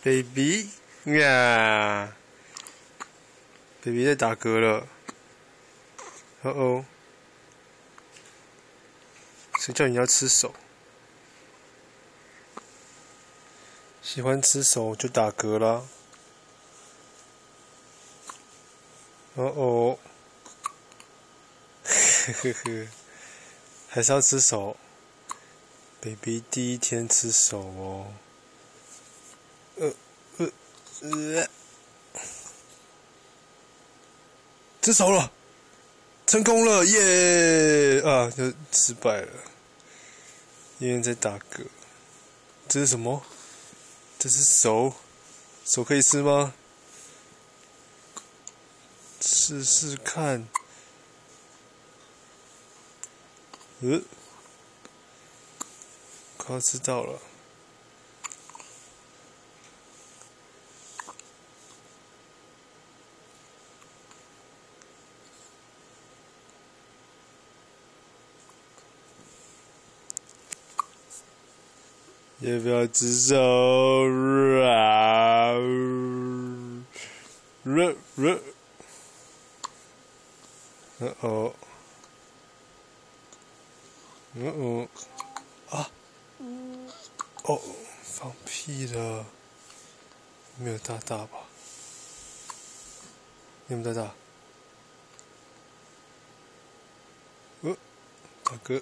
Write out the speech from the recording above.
，baby 呀，baby 在打嗝了。哦哦，谁叫你要吃手？喜欢吃手就打嗝啦。哦哦，呵呵呵，还是要吃手。baby 第一天吃手哦。吃手了，成功了，耶！啊，就失败了，因为在打嗝。这是什么？这是手，手可以吃吗？试试看。快要吃到了。要不要吃手？哦啊！哦，放屁了！没有大大吧？有没有大大？大哥。